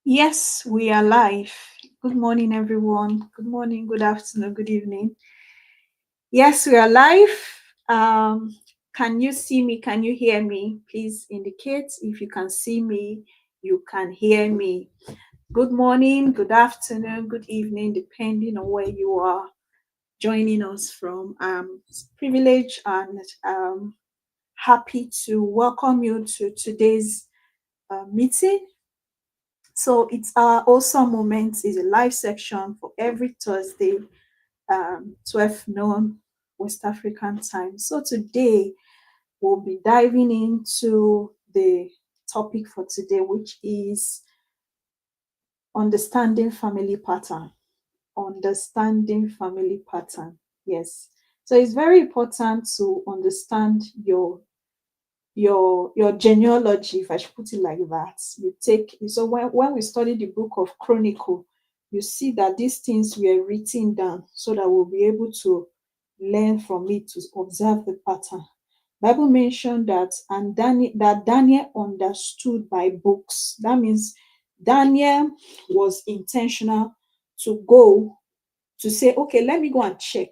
Yes, we are live. Good morning, everyone. Good morning, good afternoon, good evening. Yes, we are live. Um, can you see me? Can you hear me? Please indicate if you can see me, you can hear me. Good morning, good afternoon, good evening, depending on where you are joining us from. It's a privilege and happy to welcome you to today's meeting. So it's our awesome moments is a live section for every Thursday, 12 noon West African time. So today we'll be diving into the topic for today, which is understanding family pattern. Understanding family pattern. Yes. So it's very important to understand your genealogy, if I should put it like that. You take so when we study the book of Chronicle, you see that these things were written down so that we'll be able to learn from it to observe the pattern. Bible mentioned that Daniel understood by books. That means Daniel was intentional to go to say, okay, let me go and check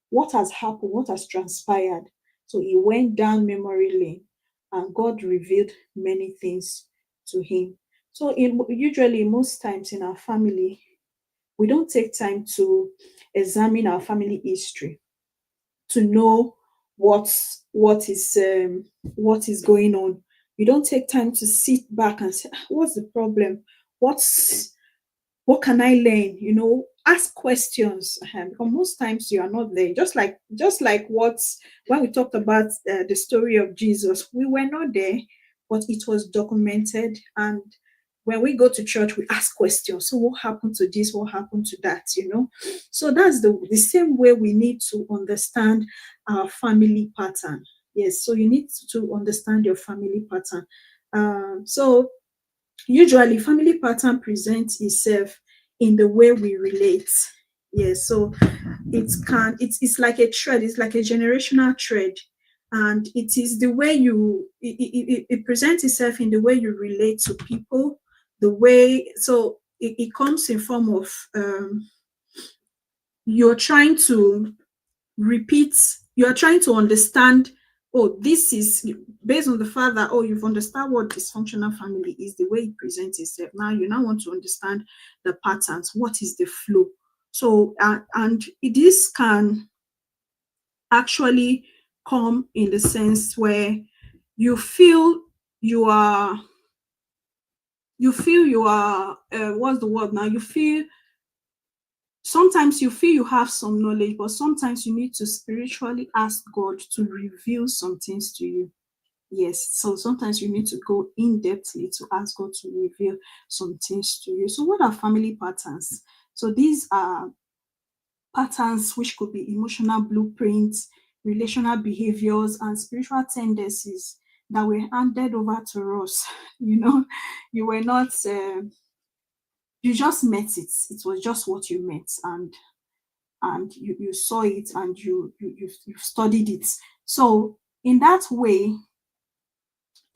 what has happened, what has transpired. So he went down memory lane and God revealed many things to him. So usually, most times in our family, we don't take time to examine our family history to know what is going on. You don't take time to sit back and say, what's the problem? What can I learn? Ask questions. Because most times you are not there. Just like what when we talked about the story of Jesus, we were not there, but it was documented. And when we go to church, we ask questions. So what happened to this? What happened to that? So that's the same way we need to understand our family pattern. Yes. So you need to understand your family pattern. So usually family pattern presents itself in the way we relate. Yes, so it's like a thread, it's like a generational thread, and it is the way it presents itself in the way you relate to people, the way so it comes in form of you're trying to repeat, you're trying to understand, oh, this is based on the fact that, oh, you've understood what dysfunctional family is, the way it presents itself. Now you now want to understand the patterns, what is the flow. So and this can actually come in the sense where you feel you are what's the word now, sometimes you feel you have some knowledge, but sometimes you need to spiritually ask God to reveal some things to you. Yes, so sometimes you need to go in depthly to ask God to reveal some things to you. So, what are family patterns? So, these are patterns which could be emotional blueprints, relational behaviors, and spiritual tendencies that were handed over to us. You were not, you just met it. It was just what you met, and you saw it, and you've studied it. So in that way,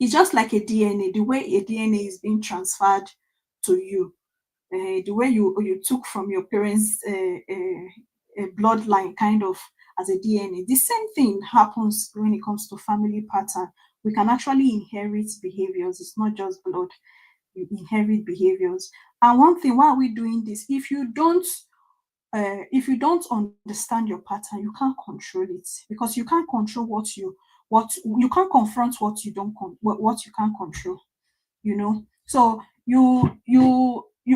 it's just like a DNA. The way a DNA is being transferred to you, the way you took from your parents' bloodline, kind of as a DNA. The same thing happens when it comes to family pattern. We can actually inherit behaviors. It's not just blood. You inherit behaviors. And one thing, why are we doing this? If you don't understand your pattern, you can't control it, because you can't control what you can't confront what you don't what you can't control. So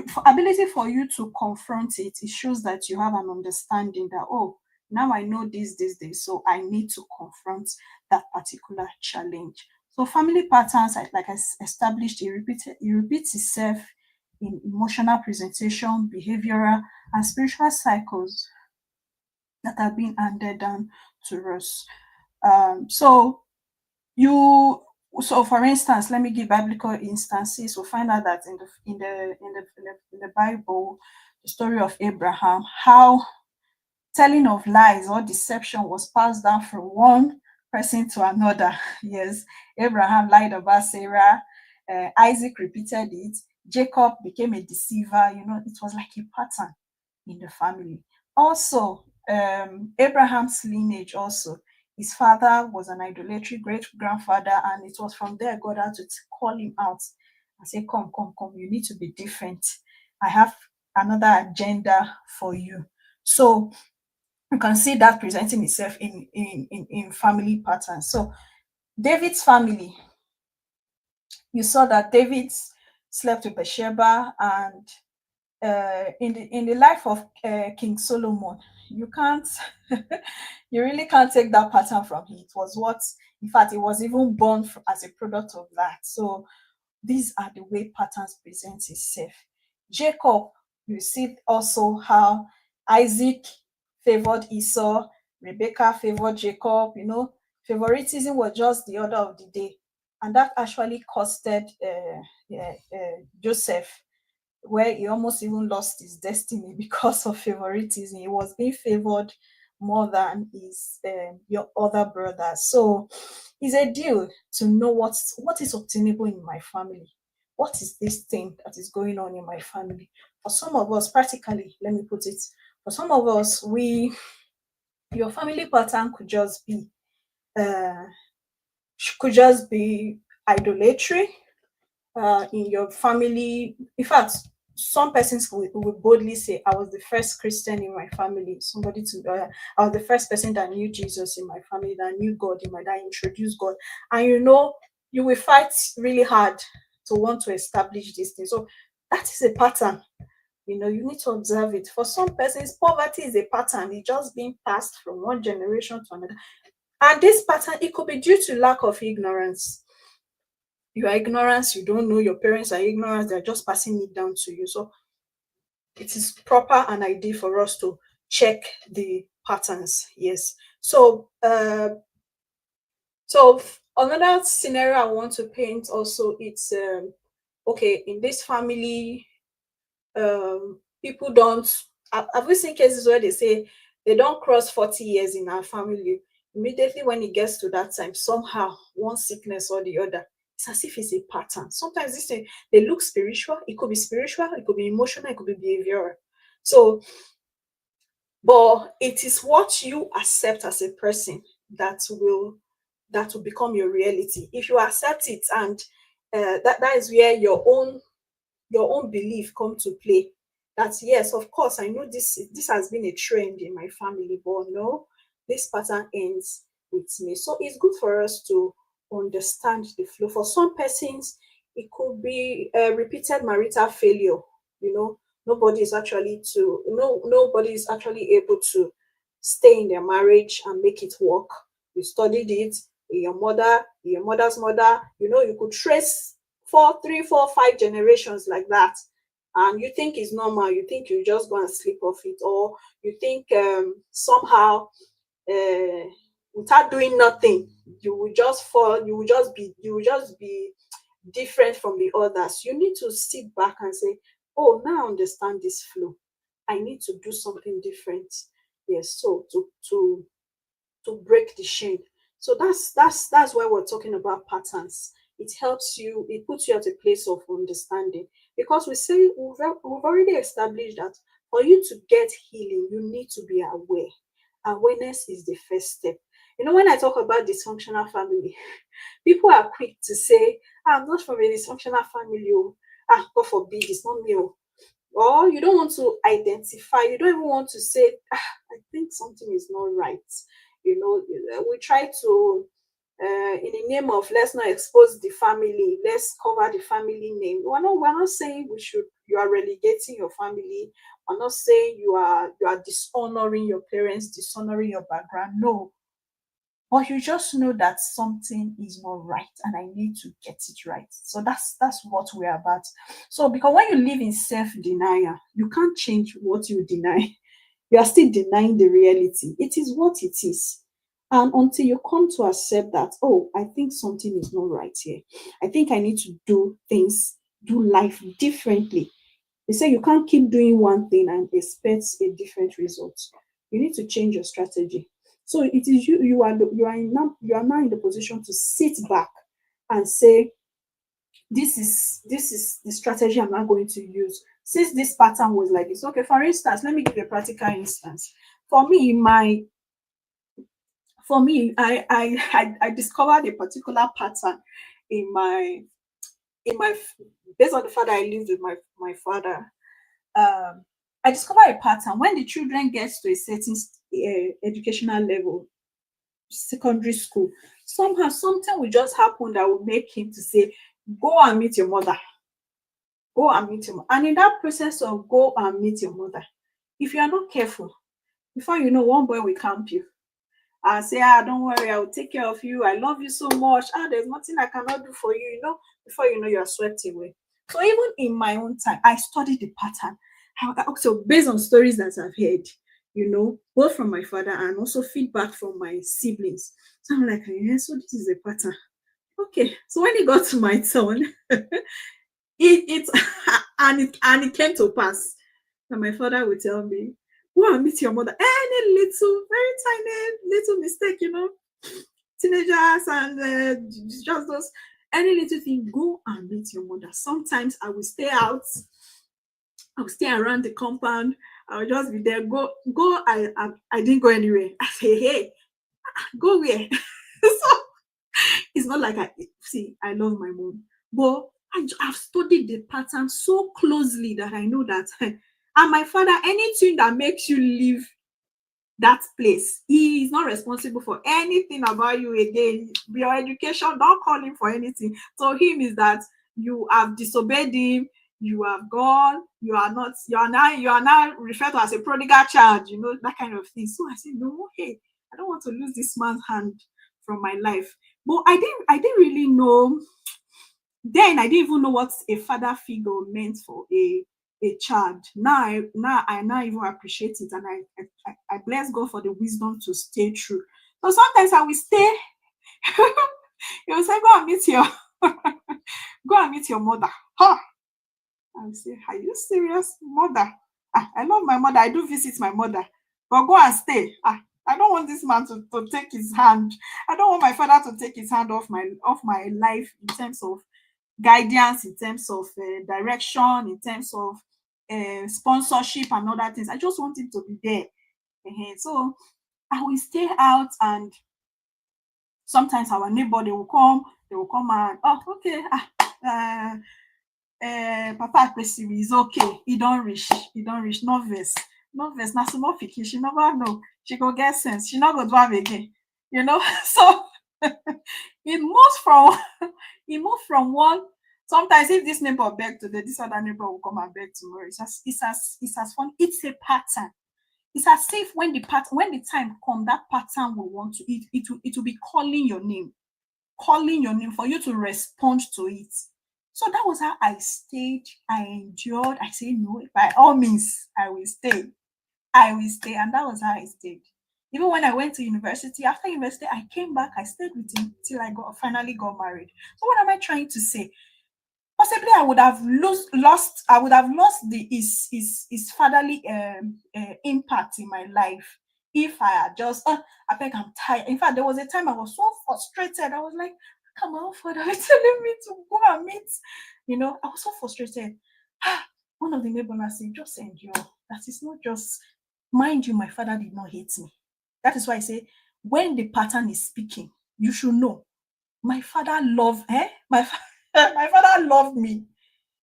for ability for you to confront it, it shows that you have an understanding that, oh, now I know this, so I need to confront that particular challenge. So family patterns, like I established, it repeats itself in emotional presentation, behavioral, and spiritual cycles that are being handed down to us. So you so for instance, let me give biblical instances. We'll find out that in the Bible, the story of Abraham, how telling of lies or deception was passed down from one person to another. Yes, Abraham lied about Sarah, Isaac repeated it, Jacob became a deceiver. It was like a pattern in the family. Also, Abraham's lineage also, his father was an idolatry great grandfather, and it was from there God had to call him out and say, come, come, come, you need to be different. I have another agenda for you. So you can see that presenting itself in family patterns. So David's family, you saw that David slept with Bathsheba, and in the life of King Solomon, you can't, you really can't take that pattern from him. It was what, in fact, it was even born as a product of that. So these are the way patterns present itself. Jacob, you see also how Isaac favored Esau, Rebecca favored Jacob. Favoritism was just the order of the day, and that actually costed Joseph, where he almost even lost his destiny because of favoritism. He was being favored more than his your other brothers. So it's a deal to know what is obtainable in my family. What is this thing that is going on in my family? For some of us, practically, let me put it. For some of us, your family pattern uh, could just be idolatry in your family. In fact, some persons will boldly say, I was the first Christian in my family. I was the first person that knew Jesus in my family, that knew God that introduced God. And you will fight really hard to want to establish this thing. So that is a pattern. You need to observe it. For some persons, poverty is a pattern. It's just being passed from one generation to another. And this pattern, it could be due to lack of ignorance. You are ignorant, you don't know, your parents are ignorant, they're just passing it down to you. So it is proper and ideal for us to check the patterns. Yes. So another scenario I want to paint also, it's okay, in this family, people don't have we seen cases where they say they don't cross 40 years in our family. Immediately when it gets to that time, somehow one sickness or the other, it's as if it's a pattern. Sometimes this thing, they look spiritual. It could be spiritual, it could be emotional, it could be behavioral. So, but it is what you accept as a person that will become your reality. If you accept it, and that is where your own belief come to play. That yes, of course, I know this has been a trend in my family, but no, this pattern ends with me. So it's good for us to understand the flow. For some persons, it could be a repeated marital failure. you know nobody is actually able to stay in their marriage and make it work. You studied it, your mother's mother. You could trace 4, 3, 4, 5 generations like that, and you think it's normal. You think you just go and sleep off it, or you think somehow, uh, without doing nothing, you will just fall. You will just be different from the others. You need to sit back and say, oh, now I understand this flow. I need to do something different. Yes, so to break the chain. So that's why we're talking about patterns. It helps you, it puts you at a place of understanding, because we've already established that for you to get healing, you need to be aware. Awareness is the first step. When I talk about dysfunctional family, people are quick to say, I'm not from a dysfunctional family. Oh, God forbid, it's not me. Oh. Or you don't want to identify, you don't even want to say, I think something is not right. We try to, in the name of, let's not expose the family, let's cover the family name. We're not saying you are relegating your family. We're not saying you are dishonoring your parents, dishonoring your background. No, but you just know that something is not right and I need to get it right. So that's what we're about. So because when you live in self-denial, you can't change what you deny. You are still denying the reality. It is what it is. And until you come to accept that, oh, I think something is not right here. I think I need to do life differently. They say you can't keep doing one thing and expect a different result. You need to change your strategy. So it is you are now in the position to sit back and say, This is the strategy I'm not going to use. Since this pattern was like this, okay, for instance, let me give a practical instance. For me, my for me, I discovered a particular pattern in my based on the fact that I lived with my father. I discovered a pattern when the children gets to a certain educational level, secondary school. Somehow something will just happen that will make him to say, "Go and meet your mother. Go and meet your mother." And in that process of go and meet your mother, if you are not careful, before you know, one boy will camp you and say, don't worry, I will take care of you. I love you so much. There's nothing I cannot do for you. Before you know, you are swept away. So even in my own time, I studied the pattern. Also based on stories that I've heard, both from my father and also feedback from my siblings. So I'm like, yeah, so this is a pattern. Okay. So when it got to my turn, it and it came to pass. And my father would tell me, go and meet your mother. Any little, very tiny little mistake, teenagers and just those, any little thing, go and meet your mother. Sometimes I will stay out, I will stay around the compound, I will just be there. Go, I didn't go anywhere. I say, hey, go where? So it's not like I love my mom, but I've studied the pattern so closely that I know that and my father, anything that makes you leave that place, he is not responsible for anything about you again. Your education, don't call him for anything. So him is that you have disobeyed him, you have gone, you are now referred to as a prodigal child, that kind of thing. So I said, no, hey, I don't want to lose this man's hand from my life. But I didn't really know then. I didn't even know what a father figure meant for a child. Now I even appreciate it, and I bless God for the wisdom to stay true. So sometimes I will stay. You will say, go and meet your go and meet your mother. Huh? I will say, are you serious, mother? I love my mother. I do visit my mother, but go and stay. I don't want this man to take his hand. I don't want my father to take his hand off my life in terms of guidance, in terms of direction, in terms of sponsorship and other things. I just want him to be there. So I will stay out, and sometimes our neighbor, they will come and, okay, Papa Akpesiri is okay. He don't reach. No vex. Na small pikin. She never know. She go get sense. She not go do am again. So it moves from it moves from one. Sometimes if this neighbor beg today, this other neighbor will come and beg tomorrow. It's as fun. It's a pattern. It's as if when the time come, that pattern will want to it will be calling your name for you to respond to it. So that was how I stayed. I endured. I say no, by all means, I will stay. I will stay. And that was how I stayed. Even when I went to university, after university, I came back, I stayed with him till finally got married. So what am I trying to say? Possibly I would have lost the his fatherly impact in my life if I had just I beg, I'm tired. In fact, there was a time I was so frustrated. I was like, come on, father, you're telling me to go and meet. I was so frustrated. One of the neighbors said, just endure. That is not just, mind you, my father did not hate me. That is why I say, when the pattern is speaking, you should know. My father loved, my father loved me.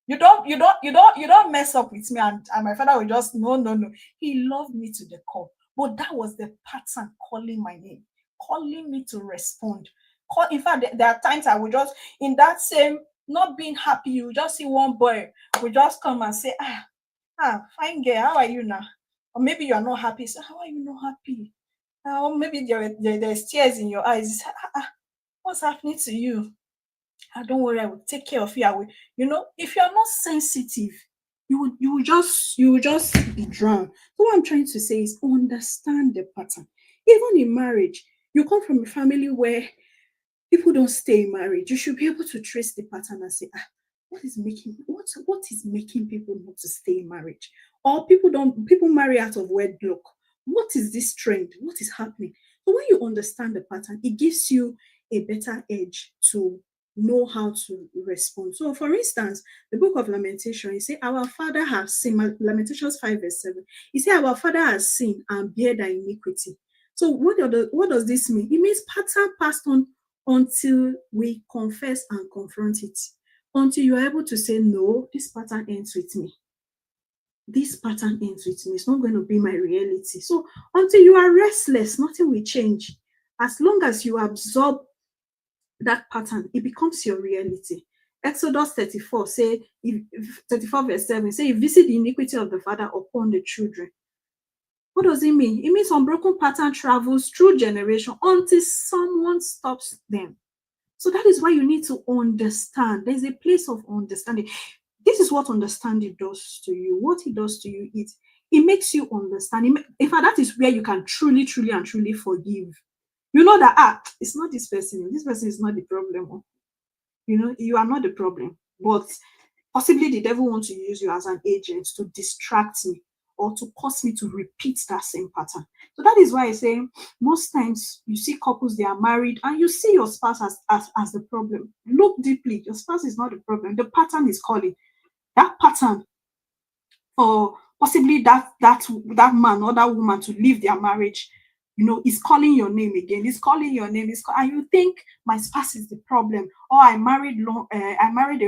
You don't mess up with me, and my father will just, no, no, no. He loved me to the core. But that was the pattern calling my name, calling me to respond. In fact, there are times I would just, in that same, not being happy, you will just see one boy will just come and say, fine girl, how are you now? Or maybe you're not happy. So, how are you not happy? Or maybe there's tears in your eyes. What's happening to you? Don't worry, I will take care of you. I will, if you're not sensitive, you will just be drowned. So what I'm trying to say is understand the pattern. Even in marriage, you come from a family where people don't stay in marriage. You should be able to trace the pattern and say, what is making people not to stay in marriage? Or people marry out of wedlock. What is this trend? What is happening? So when you understand the pattern, it gives you a better edge to know how to respond. So, for instance, the book of Lamentation, you say, Our Father has seen, Lamentations 5, verse 7. You say, Our Father has seen and bear thy iniquity. So, what does this mean? It means pattern passed on until we confess and confront it. Until you are able to say, No, this pattern ends with me. This pattern ends with me. It's not going to be my reality. So, until you are restless, nothing will change. As long as you absorb that pattern, it becomes your reality. Exodus 34 say, 34 verse 7 say, you visit the iniquity of the father upon the children. What does it mean? It means unbroken pattern travels through generation until someone stops them. So that is why you need to understand. There's a place of understanding. This is what understanding does to you. What it does to you, it makes you understand. In fact, that is where you can truly, truly, and truly forgive. You know that it's not this person. This person is not the problem. You are not the problem, but possibly the devil wants to use you as an agent to distract me or to cause me to repeat that same pattern. So that is why I say most times you see couples, they are married and you see your spouse as the problem. Look deeply. Your spouse is not the problem. The pattern is calling. That pattern, or possibly that man or that woman to leave their marriage, is calling your name again. It's calling your name. And you think my spouse is the problem, or I married a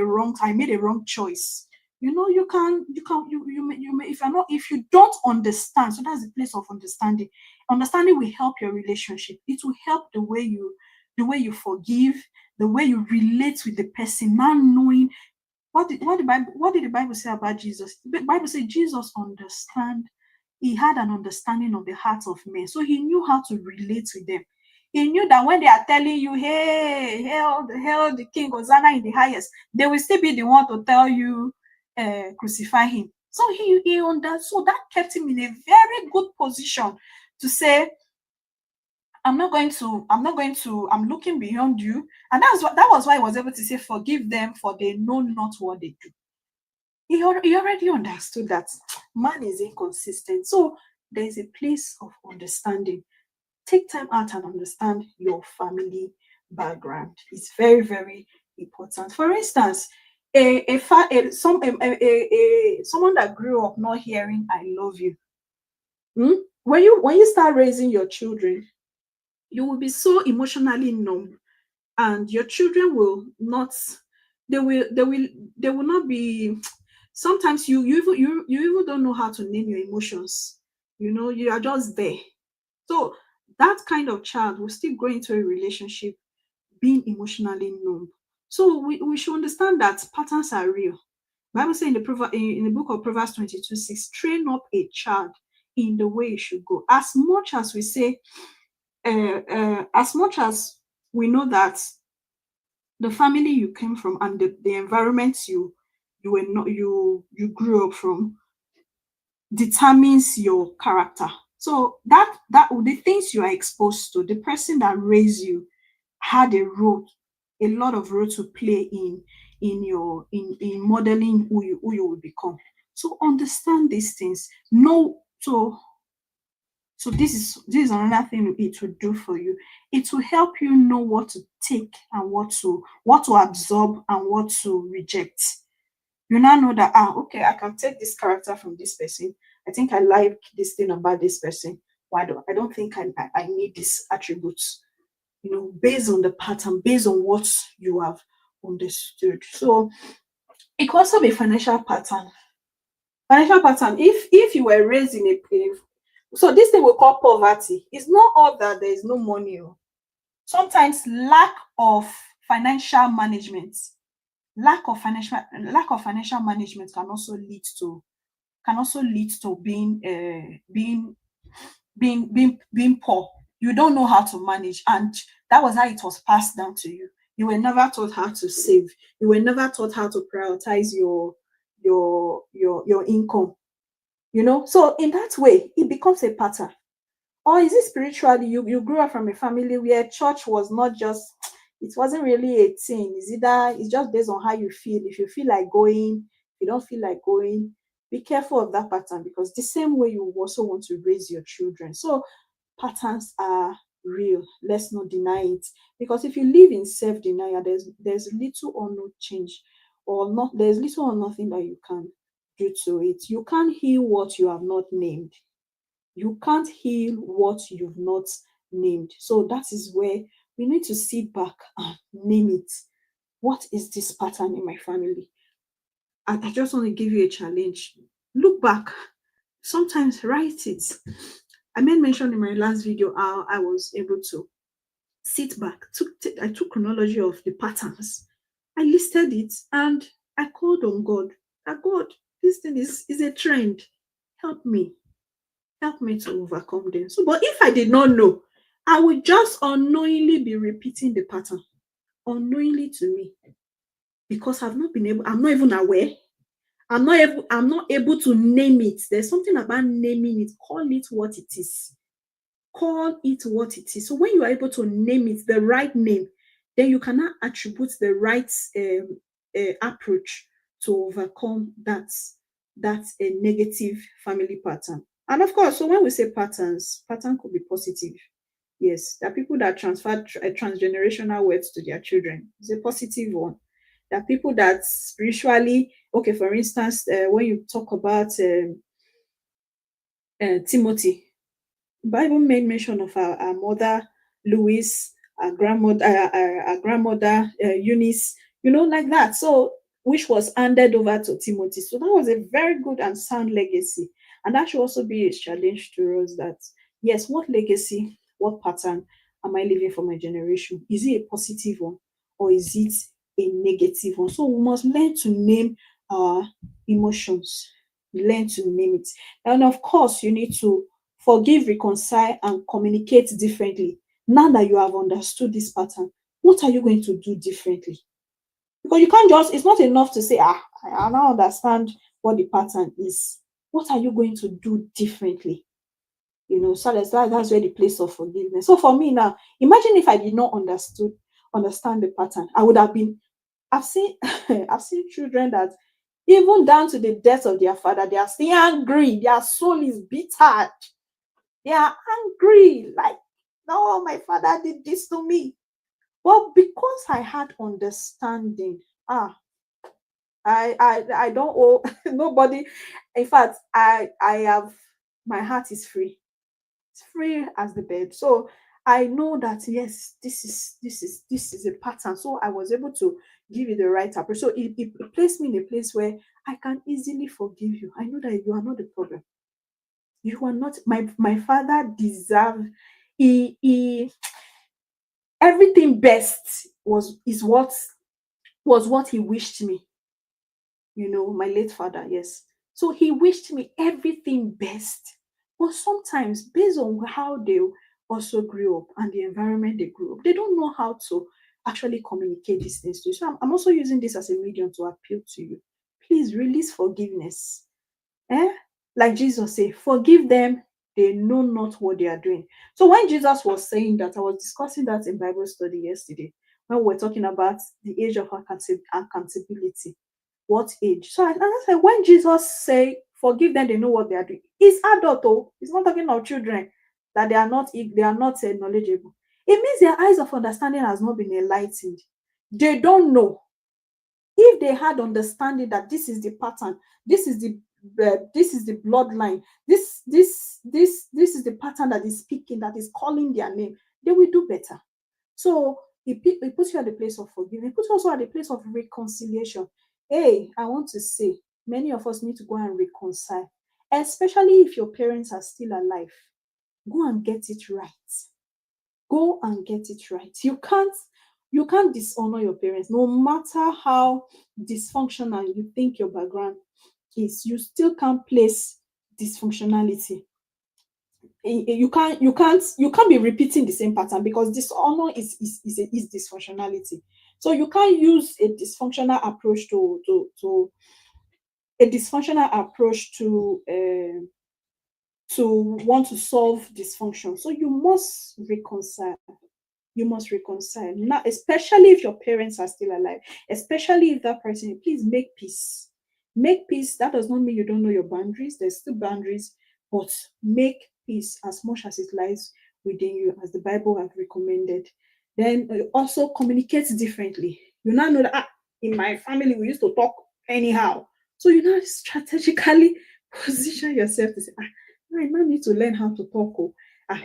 wrong. I made a wrong choice. You can, if you're not, if you don't understand. So that's the place of understanding. Understanding will help your relationship. It will help the way you forgive, the way you relate with the person. Now knowing what did the Bible say about Jesus? The Bible says Jesus understand. He had an understanding of the hearts of men, so he knew how to relate with them. He knew that when they are telling you, "Hey, hail the King, Hosanna in the highest," they will still be the one to tell you, "Crucify him." So he understood. So that kept him in a very good position to say, I'm looking beyond you. And that was why I was able to say, forgive them, for they know not what they do. He already understood that man is inconsistent. So there is a place of understanding. Take time out and understand your family background. It's very, very important. For instance, someone that grew up not hearing "I love you." When you start raising your children, you will be so emotionally numb, and your children will not. They will not be. Sometimes you even don't know how to name your emotions. You are just there. So that kind of child will still go into a relationship being emotionally numb. So we should understand that patterns are real. Bible says in the book of Proverbs 22:6, train up a child in the way it should go. As much as we say, as much as we know that the family you came from and the environment you grew up from determines your character. So that the things you are exposed to, the person that raised you had a lot of role to play in modeling who you will become. So understand these things. Know so this is another thing it will do for you. It will help you know what to take and what to absorb and what to reject. You now know that, okay, I can take this character from this person. I think I like this thing about this person. I don't think I need these attributes, based on the pattern, based on what you have understood. So it could also be financial pattern. Financial pattern. If you were raised in so this thing we call poverty. It's not all that there is no money. Sometimes lack of financial management can also lead to being poor. You don't know how to manage, and that was how it was passed down to you. You were never taught how to save. You were never taught how to prioritize your income. So in that way it becomes a pattern. Or is it spiritually? You grew up from a family where church was not just, it wasn't really a thing. It's just based on how you feel. If you feel like going, if you don't feel like going, be careful of that pattern, because the same way you also want to raise your children. So patterns are real. Let's not deny it. Because if you live in self-denial, there's little or no change, or not there's little or nothing that you can do to it. You can't heal what you have not named. You can't heal what you've not named. So that is where we need to sit back and name it. What is this pattern in my family? I just want to give you a challenge. Look back. Sometimes write it. I made mention in my last video how I was able to sit back. I took chronology of the patterns. I listed it and I called on God. God, this thing is a trend. Help me. Help me to overcome them. So, but if I did not know, I would just unknowingly be repeating the pattern. Unknowingly to me. Because I'm not even aware. I'm not able to name it. There's something about naming it. Call it what it is. Call it what it is. So when you are able to name it the right name, then you cannot attribute the right approach to overcome that negative family pattern. And of course, so when we say patterns, pattern could be positive. Yes, there are people that transfer transgenerational words to their children. It's a positive one. There are people that spiritually, okay, for instance, when you talk about Timothy, Bible made mention of our mother Louise, our grandmother Eunice, like that. So, which was handed over to Timothy. So that was a very good and sound legacy, and that should also be a challenge to us. That yes, what legacy, what pattern am I leaving for my generation? Is it a positive one or is it a negative one? So we must learn to name our emotions. Learn to name it, and of course, you need to forgive, reconcile, and communicate differently. Now that you have understood this pattern, what are you going to do differently? Because you can't just, it's not enough to say, I now understand what the pattern is. What are you going to do differently? So that's where the place of forgiveness. So for me now, imagine if I did not understand the pattern. I would have been, I've seen I've seen children that even down to the death of their father, they are still angry. Their soul is bitter. They are angry, like, no, my father did this to me. Well, because I had understanding, I don't owe nobody. In fact, I have, my heart is free. It's free as the bed. So I know that yes, this is a pattern. So I was able to give you the right approach. So it placed me in a place where I can easily forgive you. I know that you are not the problem. You are not, my father deserved, he everything best was what he wished me, my late father, yes. So he wished me everything best. But sometimes, based on how they also grew up and the environment they grew up, they don't know how to actually communicate these things to you. So I'm also using this as a medium to appeal to you. Please release forgiveness. Eh? Like Jesus said, forgive them, they know not what they are doing. So when Jesus was saying that, I was discussing that in Bible study yesterday when we were talking about the age of accountability. What age? So I said, when Jesus say forgive them, they know what they are doing. It's adult, oh, it's not talking of children that they are not knowledgeable. It means their eyes of understanding has not been enlightened. They don't know. If they had understanding that this is the pattern, this is the bloodline, this is the pattern that is speaking, that is calling their name, they will do better. So it puts you at the place of forgiveness. It puts you also at the place of reconciliation. Hey, I want to say, many of us need to go and reconcile, especially if your parents are still alive. Go and get it right. Go and get it right. You can't dishonor your parents, no matter how dysfunctional you think your background is. You still can't place dysfunctionality. You can't be repeating the same pattern, because dishonor is dysfunctionality. So you can't use a dysfunctional approach to want to solve dysfunction. So you must reconcile. Now, especially if your parents are still alive, especially if that person, please make peace. Make peace. That does not mean you don't know your boundaries. There's still boundaries, but make peace as much as it lies within you, as the Bible have recommended. Then also communicate differently. You now know that in my family we used to talk anyhow. So you now strategically position yourself to say, I now need to learn how to talk. Oh.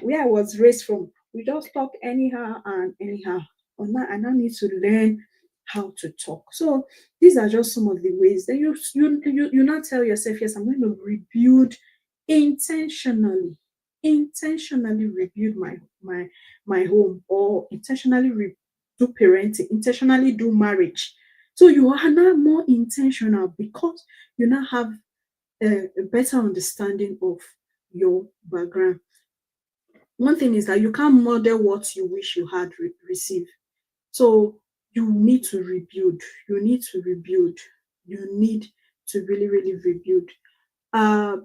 Where I was raised from, we just talk anyhow and anyhow. Or now I now need to learn how to talk. So these are just some of the ways that you now tell yourself, yes, I'm going to rebuild intentionally, intentionally rebuild my home, or intentionally do parenting, intentionally do marriage. So you are now more intentional because you now have a better understanding of your background. One thing is that you can't model what you wish you had received. So you need to rebuild. You need to rebuild. You need to really, really rebuild. Uh,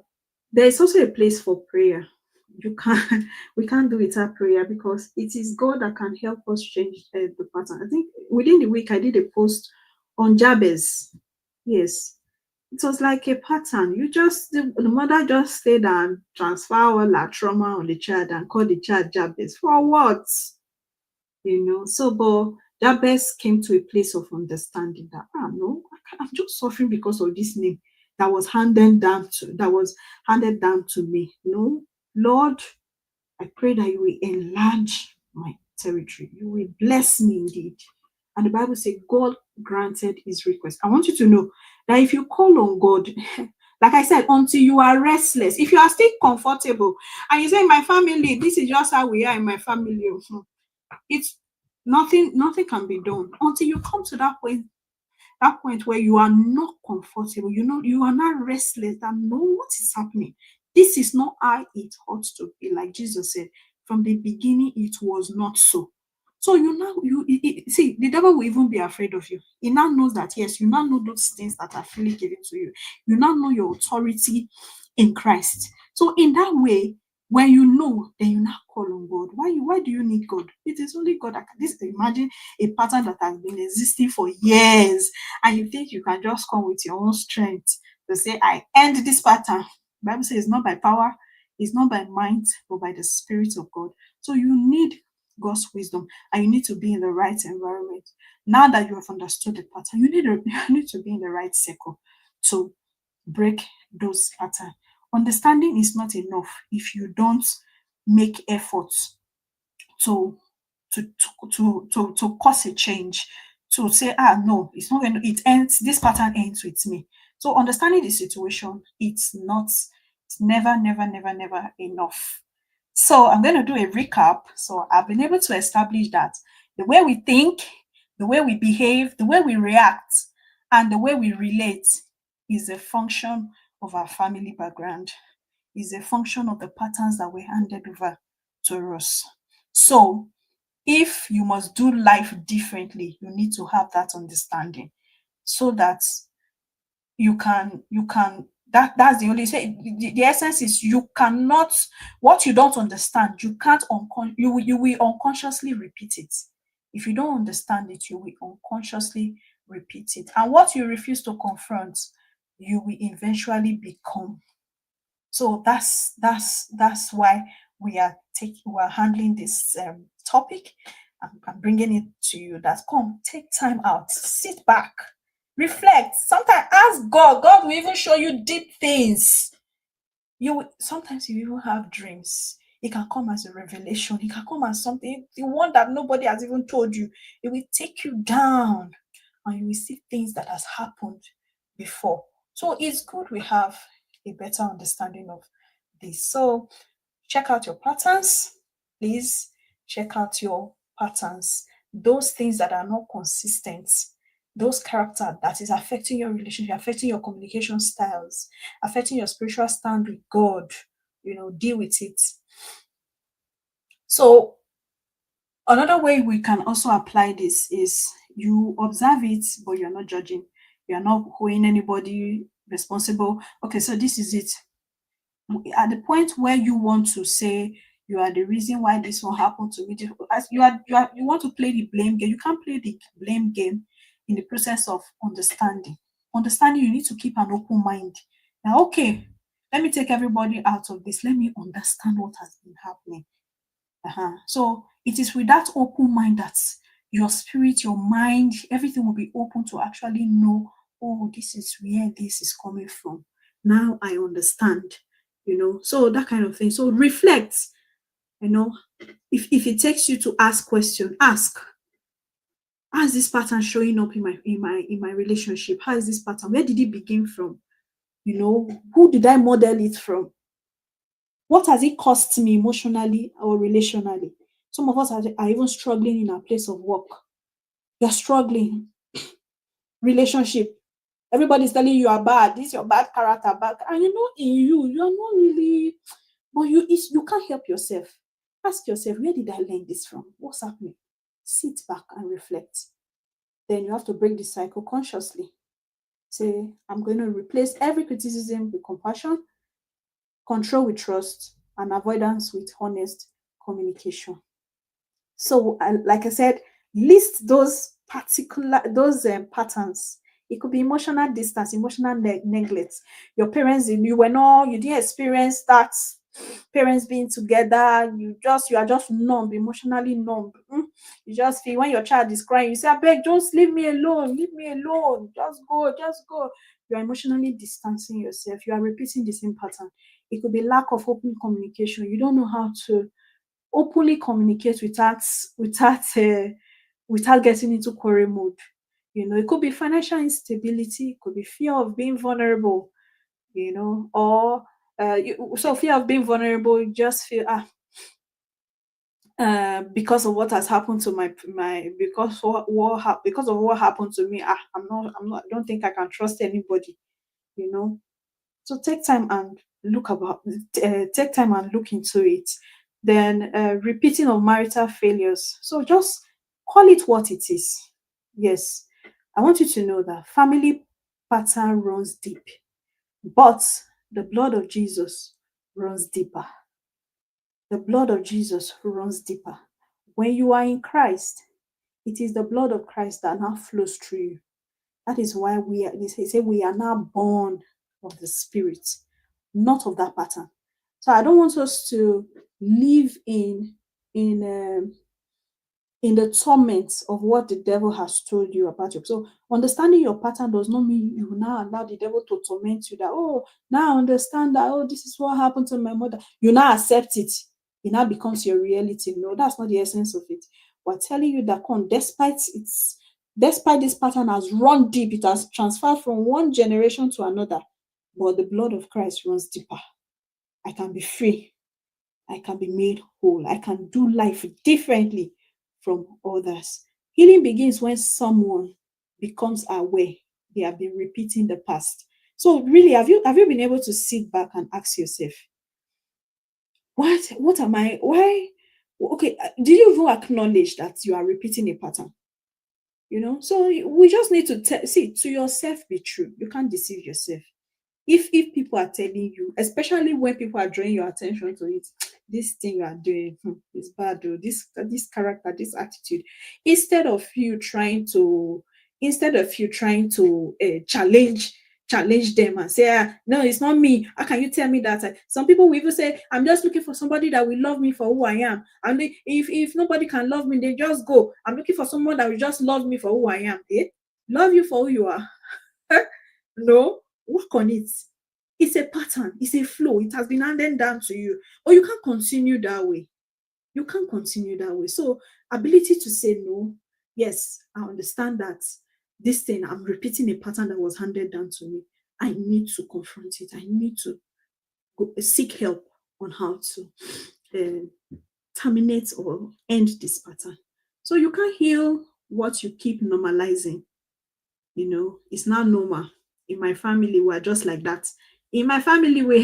there is also a place for prayer. You can't, we can't do without prayer because it is God that can help us change the pattern. I think within the week I did a post on Jabez. Yes, it was like a pattern. The mother just stayed and transfer all that trauma on the child and call the child Jabez for what? So but Jabez came to a place of understanding that no, I'm just suffering because of this name that was handed down to me. No, Lord, I pray that you will enlarge my territory. You will bless me indeed. And the Bible says God granted his request. I want you to know that if you call on God, like I said, until you are restless, if you are still comfortable and you say, my family, this is just how we are in my family, it's nothing can be done until you come to that point where you are not comfortable, you are not restless, that no, what is happening? This is not how it ought to be. Like Jesus said, from the beginning, it was not so. So see, the devil will even be afraid of you. He now knows that, yes, you now know those things that are freely given to you. You now know your authority in Christ. So in that way, when you know, then you now call on God. Why do you need God? It is only God that can. Imagine a pattern that has been existing for years, and you think you can just come with your own strength to say, I end this pattern. The Bible says it's not by power, it's not by might, but by the Spirit of God. So you need God's wisdom, and you need to be in the right environment. Now that you have understood the pattern, you need to be in the right circle to break those patterns. Understanding is not enough if you don't make efforts to to cause a change, to say, no, it's not going to, it ends, this pattern ends with me. So understanding the situation, it's never enough. So I'm going to do a recap. So I've been able to establish that the way we think, the way we behave, the way we react, and the way we relate is a function of our family background, is a function of the patterns that were handed over to us. So if you must do life differently, you need to have that understanding so that that's the only say the essence is you cannot, what you don't understand, you can't you will unconsciously repeat it. If you don't understand it, you will unconsciously repeat it, and what you refuse to confront, you will eventually become. So that's why we are handling this topic. I'm bringing it to you. That come, take time out, sit back, reflect. Sometimes ask God. God will even show you deep things. Sometimes you even have dreams. It can come as a revelation. It can come as something, the one that nobody has even told you. It will take you down, and you will see things that has happened before. So it's good we have a better understanding of this. So check out your patterns. Please check out your patterns. Those things that are not consistent, those character that is affecting your relationship, affecting your communication styles, affecting your spiritual stand with God, deal with it. So another way we can also apply this is you observe it, but you're not judging. You're not holding anybody responsible. Okay, so this is it. At the point where you want to say you are the reason why this one happened to me, as you want to play the blame game, you can't play the blame game in the process of understanding. Understanding, you need to keep an open mind. Now, okay, let me take everybody out of this. Let me understand what has been happening. So it is with that open mind that your spirit, your mind, everything will be open to actually know, oh, this is where this is coming from. Now I understand, So that kind of thing. So reflect, you know. If it takes you to ask question, ask. How is this pattern showing up in my relationship? How is this pattern? Where did it begin from? Who did I model it from? What has it cost me emotionally or relationally? Some of us are even struggling in our place of work. You're struggling. Relationship. Everybody's telling you are bad. This is your bad character, bad. And in you are not really, but you can't help yourself. Ask yourself, where did I learn this from? What's happening? Sit back and reflect. Then you have to break the cycle consciously. Say, I'm going to replace every criticism with compassion, control with trust, and avoidance with honest communication. So, like I said, list those patterns. It could be emotional distance, emotional neglect. Your parents, you didn't experience that. Parents being together, you are just numb, emotionally numb. You just feel when your child is crying, you say, I beg, just leave me alone, just go. You are emotionally distancing yourself. You are repeating the same pattern. It could be lack of open communication. You don't know how to openly communicate without getting into quarrel mode. It could be financial instability, it could be fear of being vulnerable, or so fear of being vulnerable, you just feel because of what has happened to my because of what happened to me. I don't think I can trust anybody, you know. So take time and look into it. Then repeating of marital failures. So just call it what it is. Yes, I want you to know that family pattern runs deep, but the blood of Jesus runs deeper. The blood of Jesus runs deeper. When you are in Christ, it is the blood of Christ that now flows through you. That is why they say we are now born of the Spirit, not of that pattern. So I don't want us to live in um, in the torment of what the devil has told you about you. So understanding your pattern does not mean you now allow the devil to torment you that, oh, now I understand that, oh, this is what happened to my mother. You now accept it. It now becomes your reality. No, that's not the essence of it. We're telling you that despite this pattern has run deep, it has transferred from one generation to another, but the blood of Christ runs deeper. I can be free. I can be made whole. I can do life differently from others. Healing begins when someone becomes aware they have been repeating the past. So really, have you been able to sit back and ask yourself, what am I, why, okay, do you even acknowledge that you are repeating a pattern? So we just need to see, to yourself, be true. You can't deceive yourself. If people are telling you, especially when people are drawing your attention to it, this thing you are doing is bad, or this character, this attitude, instead of you trying to challenge them and say, no, it's not me, how can you tell me that? Some people will even say, I'm just looking for somebody that will love me for who I am, and if nobody can love me, they just go, I'm looking for someone that will just love me for who I am. Love you for who you are. No, work on it. It's a pattern, it's a flow, it has been handed down to you. Or you can't continue that way. You can't continue that way. So, ability to say no, yes, I understand that this thing, I'm repeating a pattern that was handed down to me. I need to confront it. I need to seek help on how to terminate or end this pattern. So, you can't heal what you keep normalizing. It's not normal. In my family, we're just like that. In my family, we're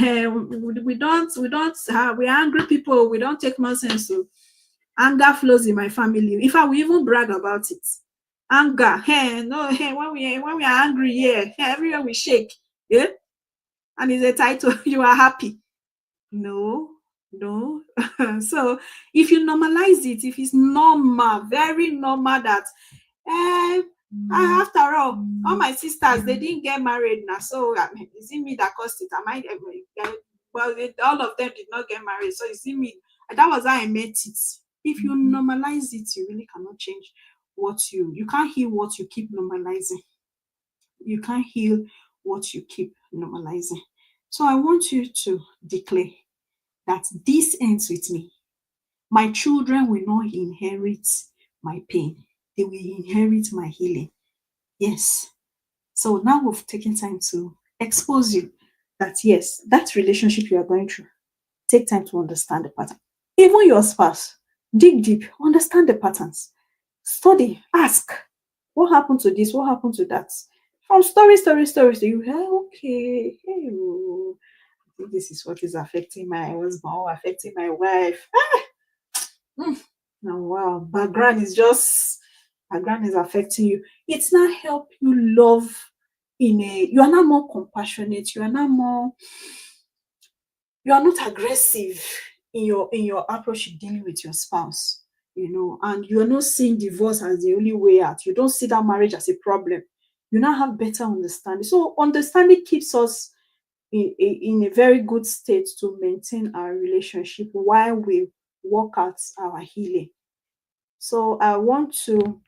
angry people. We don't take nonsense. So anger flows in my family. In fact, we even brag about it. Anger, hey, no, hey, when we are angry, yeah, everywhere we shake, yeah, and it's a title. You are happy. No, no. So if you normalize it, if it's normal, very normal that eh, after all my sisters, they didn't get married now. So is it me that caused it? Am I well, all of them did not get married. So is it me? That was how I met it. If you normalize it, you really cannot change what you can't heal what you keep normalizing. You can't heal what you keep normalizing. So I want you to declare that this ends with me. My children will not inherit my pain. They will inherit my healing. Yes. So now we've taken time to expose you that yes, that relationship you are going through, take time to understand the pattern. Even your spouse, dig deep, understand the patterns, study, ask, what happened to this? What happened to that? From stories, you hear, okay, hey, oh, I think this is what is affecting my husband or affecting my wife. Mm. Now, wow, background is affecting you. It's not help you love you are not more compassionate, you are not aggressive in your approach in dealing with your spouse, and you're not seeing divorce as the only way out. You don't see that marriage as a problem. You now have better understanding. So understanding keeps us in a very good state to maintain our relationship while we work out our healing. So I want to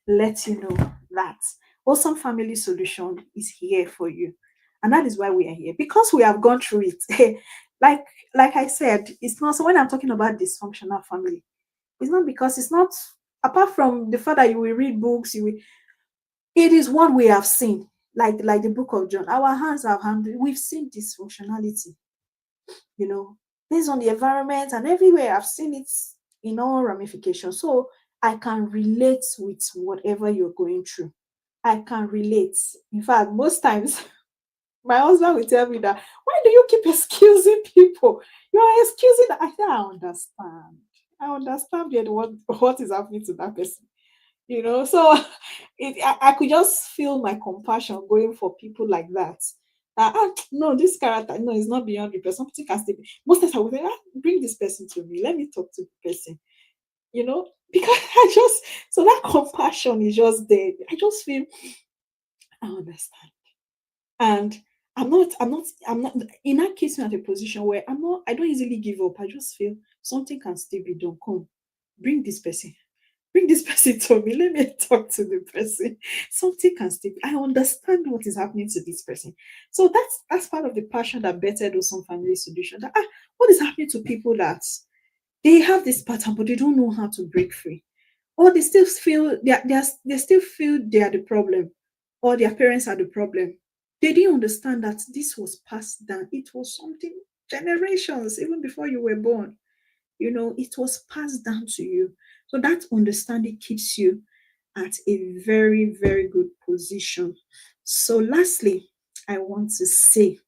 let you know that Wholesome Family Solution is here for you. And that is why we are here. Because we have gone through it. like like I said, it's not so when I'm talking about dysfunctional family, it's not because it's not apart from the fact that you will read books, it is what we have seen. Like the book of John. Our hands have handled, we've seen dysfunctionality, you know, based on the environment and everywhere. I've seen it in all ramifications. So I can relate with whatever you're going through. I can relate. In fact, most times my husband will tell me that, why do you keep excusing people? You are excusing. I say, I understand. I understand what is happening to that person. So I could just feel my compassion going for people like that. No, this character, no, it's not beyond repair. Something can still be. Most times I would say, bring this person to me. Let me talk to the person. Because so that compassion is just there. I just feel, I understand. And I'm not, in that case, I'm at a position where I don't easily give up. I just feel something can still be done. Come, bring this person. Bring this person to me. Let me talk to the person. Something can still be. I understand what is happening to this person. So that's part of the passion that bettered some family solution. That what is happening to people that they have this pattern, but they don't know how to break free, or they still feel they still feel they are the problem, or their parents are the problem. They didn't understand that this was passed down. It was something generations even before you were born. It was passed down to you. So that understanding keeps you at a very, very good position. So lastly, I want to say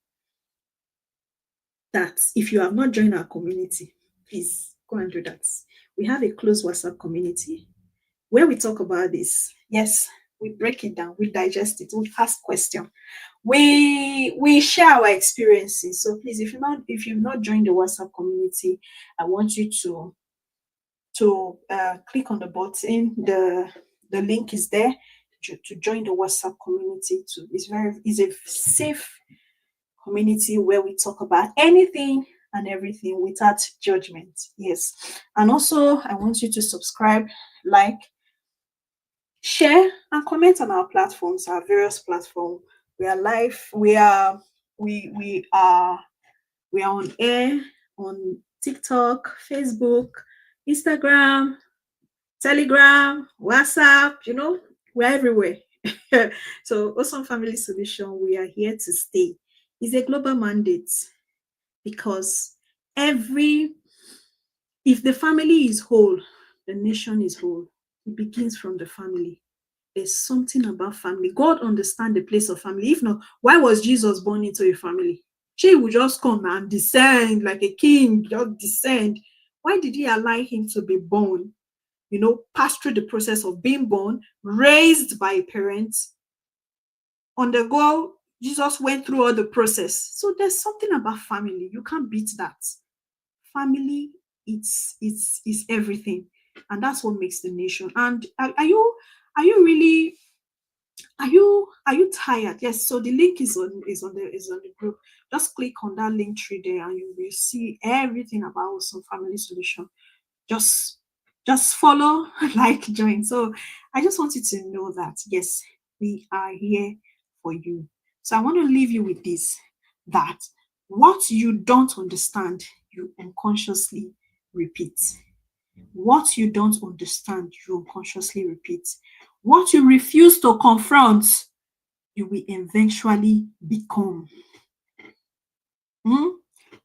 that if you have not joined our community, please go and do that. We have a closed WhatsApp community where we talk about this. Yes, we break it down, we digest it, we ask questions, we share our experiences. So please, if you've not joined the WhatsApp community, I want you to click on the button. The link is there to join the WhatsApp community. It's a safe community where we talk about anything and everything without judgment. Yes. And also I want you to subscribe, like, share, and comment on our platforms, our various platforms. We are live, we are on air on TikTok, Facebook, Instagram, Telegram, WhatsApp, we're everywhere. So Awesome Family Solution, we are here to stay. It's a global mandate because if the family is whole, the nation is whole. It begins from the family. There's something about family. God understands the place of family. If not, why was Jesus born into a family? She would just come and descend like a king, just descend. Why did he allow him to be born? Pass through the process of being born, raised by parents. On the go, Jesus went through all the process. So there's something about family. You can't beat that. Family, it's everything. And that's what makes the nation. And are you really Are you tired? Yes. So the link is on the group. Just click on that link tree there, and you will see everything about some family solution. Just just follow, like, join. So I just want you to know that yes, we are here for you. So I want to leave you with this, that what you don't understand, you unconsciously repeat. What you don't understand, you unconsciously repeat. What you refuse to confront, you will eventually become. Hmm?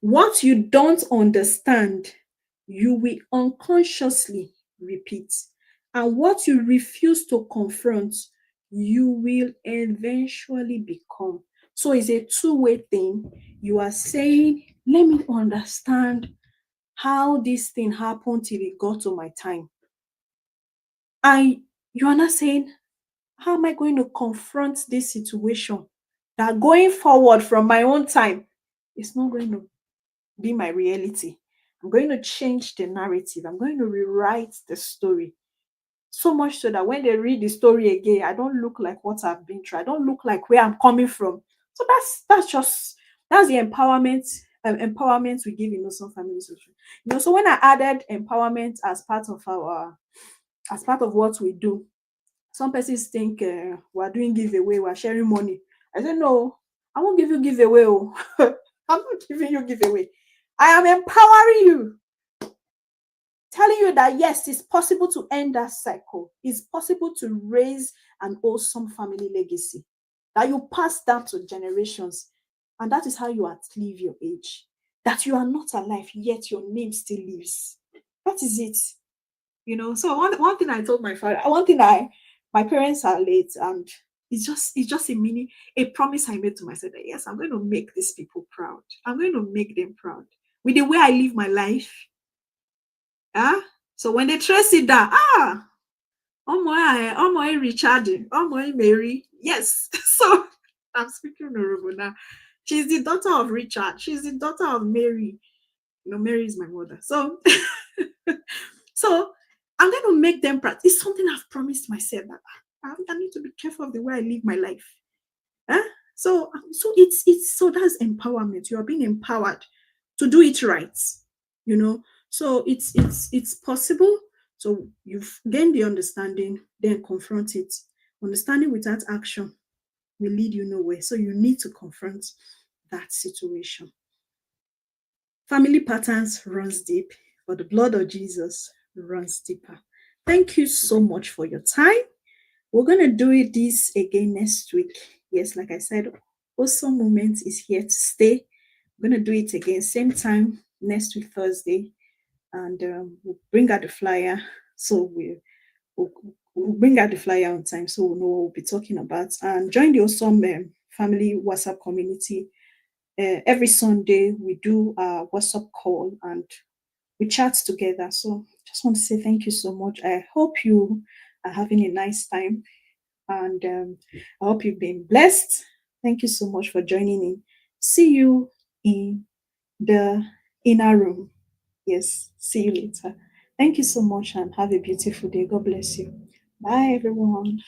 What you don't understand, you will unconsciously repeat. And what you refuse to confront, you will eventually become. So it's a two-way thing. You are saying, let me understand how this thing happened till it got to my time. And you are not saying, how am I going to confront this situation that going forward from my own time is not going to be my reality? I'm going to change the narrative. I'm going to rewrite the story. So much so that when they read the story again, I don't look like what I've been through. I don't look like where I'm coming from. So that's the empowerment we give in some family solution. So when I added empowerment as part of what we do, some persons think we're doing giveaway, we're sharing money. I said, no, I won't give you giveaway. Oh. I'm not giving you giveaway. I am empowering you, telling you that yes, it's possible to end that cycle. It's possible to raise an awesome family legacy that you pass down to generations. And that is how you outlive your age. That you are not alive, yet your name still lives. That is it. So one thing I told my father, one thing my parents are late, and it's just a promise I made to myself that yes, I'm going to make these people proud. I'm going to make them proud with the way I live my life. So when they trace it down, omo Richard, omo Mary, yes. So I'm speaking honorable now. She's the daughter of Richard. She's the daughter of Mary. Mary is my mother. So so I'm going to make them proud. It's something I've promised myself that I need to be careful of the way I live my life. Huh? So that's empowerment. You are being empowered to do it right. You know, so it's possible. So you've gained the understanding, then confront it. Understanding without action will lead you nowhere. So you need to confront that situation. Family patterns runs deep, but the blood of Jesus runs deeper. Thank you so much for your time. We're going to do this again next week. Yes, like I said, Awesome Moment is here to stay. We're going to do it again, same time next week, Thursday. And we'll bring out the flyer. So we'll bring out the flyer on time so we'll know what we'll be talking about. And join the Awesome Family WhatsApp community. Every Sunday, we do a WhatsApp call and we chat together. So just want to say thank you so much. I hope you are having a nice time, and I hope you've been blessed. Thank you so much for joining in. See you in the inner room. Yes, see you later. Thank you so much and have a beautiful day. God bless you. Bye, everyone.